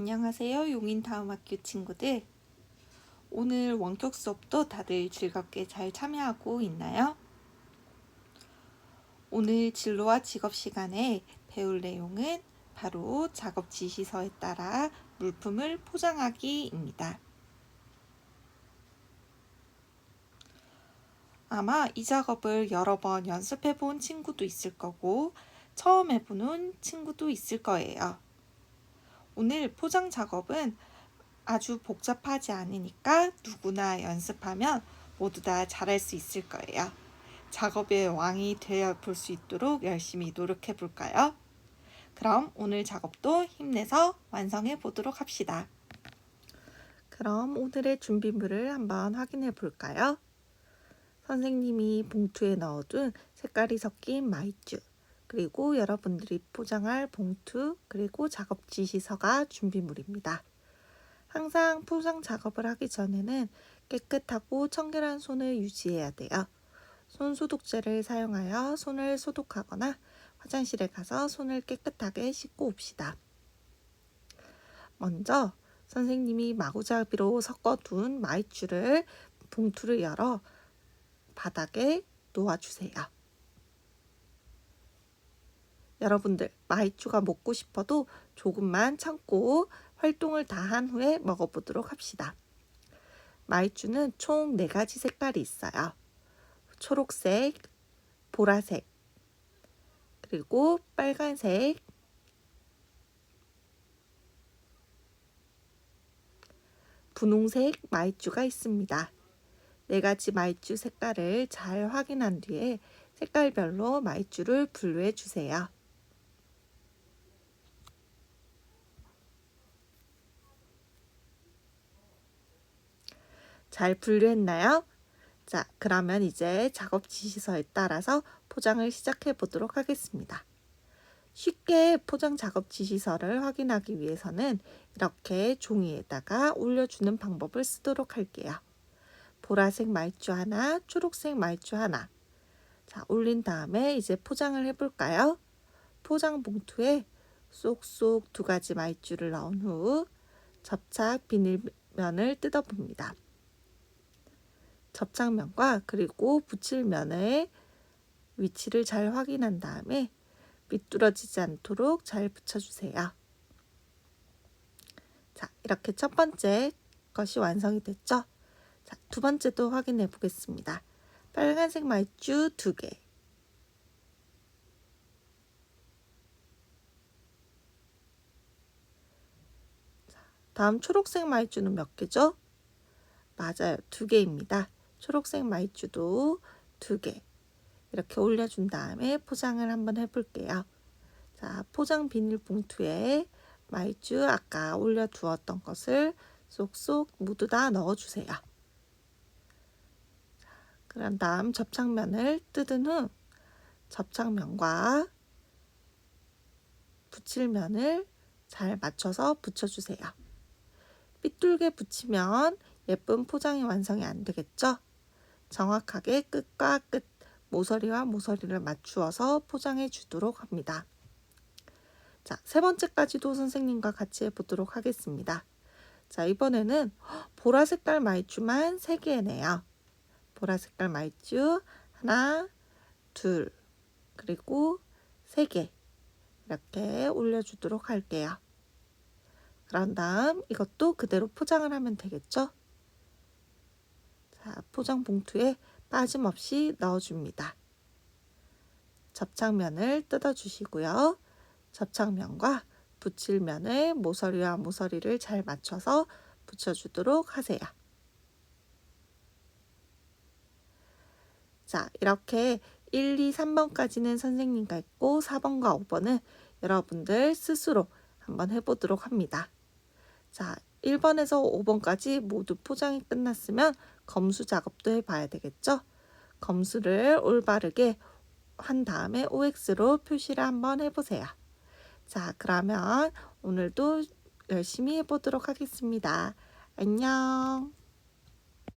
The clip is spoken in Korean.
안녕하세요. 용인다음학교 친구들. 오늘 원격 수업도 다들 즐겁게 잘 참여하고 있나요? 오늘 진로와 직업 시간에 배울 내용은 바로 작업 지시서에 따라 물품을 포장하기입니다. 아마 이 작업을 여러 번 연습해 본 친구도 있을 거고 처음 해보는 친구도 있을 거예요. 오늘 포장 작업은 아주 복잡하지 않으니까 누구나 연습하면 모두 다 잘할 수 있을 거예요. 작업의 왕이 되어 볼 수 있도록 열심히 노력해 볼까요? 그럼 오늘 작업도 힘내서 완성해 보도록 합시다. 그럼 오늘의 준비물을 한번 확인해 볼까요? 선생님이 봉투에 넣어둔 색깔이 섞인 마이쮸, 그리고 여러분들이 포장할 봉투, 그리고 작업 지시서가 준비물입니다. 항상 포장 작업을 하기 전에는 깨끗하고 청결한 손을 유지해야 돼요. 손 소독제를 사용하여 손을 소독하거나 화장실에 가서 손을 깨끗하게 씻고 옵시다. 먼저 선생님이 마구잡이로 섞어둔 마이쮸를 봉투를 열어 바닥에 놓아주세요. 여러분들 마이쮸가 먹고 싶어도 조금만 참고 활동을 다 한 후에 먹어보도록 합시다. 마이쮸는 총 4가지 색깔이 있어요. 초록색, 보라색, 그리고 빨간색, 분홍색 마이쮸가 있습니다. 4가지 마이쮸 색깔을 잘 확인한 뒤에 색깔별로 마이쮸를 분류해 주세요. 잘 분류했나요? 자, 그러면 이제 작업 지시서에 따라서 포장을 시작해 보도록 하겠습니다. 쉽게 포장 작업 지시서를 확인하기 위해서는 이렇게 종이에다가 올려주는 방법을 쓰도록 할게요. 보라색 마이쮸 하나, 초록색 마이쮸 하나. 자, 올린 다음에 이제 포장을 해볼까요? 포장 봉투에 쏙쏙 2가지 마이쮸를 넣은 후 접착 비닐면을 뜯어봅니다. 접착면과 그리고 붙일면의 위치를 잘 확인한 다음에 미끄러지지 않도록 잘 붙여주세요. 자, 이렇게 첫 번째 것이 완성이 됐죠? 자, 두 번째도 확인해 보겠습니다. 빨간색 마이쮸 2개. 다음 초록색 마이쮸는 몇 개죠? 맞아요. 2개입니다. 초록색 마이쮸도 2개. 이렇게 올려준 다음에 포장을 한번 해볼게요. 자, 포장 비닐봉투에 마이쮸 아까 올려두었던 것을 쏙쏙 모두 다 넣어주세요. 자, 그런 다음 접착면을 뜯은 후 접착면과 붙일면을 잘 맞춰서 붙여주세요. 삐뚤게 붙이면 예쁜 포장이 완성이 안 되겠죠? 정확하게 끝과 끝, 모서리와 모서리를 맞추어서 포장해 주도록 합니다. 자, 3번째까지도 선생님과 같이 해보도록 하겠습니다. 자, 이번에는 보라 색깔 마이쮸만 3개네요. 보라 색깔 마이쮸 하나, 둘, 그리고 3개 이렇게 올려주도록 할게요. 그런 다음 이것도 그대로 포장을 하면 되겠죠? 자, 포장 봉투에 빠짐없이 넣어줍니다. 접착면을 뜯어주시고요. 접착면과 붙일면을 모서리와 모서리를 잘 맞춰서 붙여주도록 하세요. 자, 이렇게 1, 2, 3번까지는 선생님과 했고 4번과 5번은 여러분들 스스로 한번 해보도록 합니다. 자, 1번에서 5번까지 모두 포장이 끝났으면 검수 작업도 해봐야 되겠죠? 검수를 올바르게 한 다음에 OX로 표시를 한번 해보세요. 자, 그러면 오늘도 열심히 해보도록 하겠습니다. 안녕.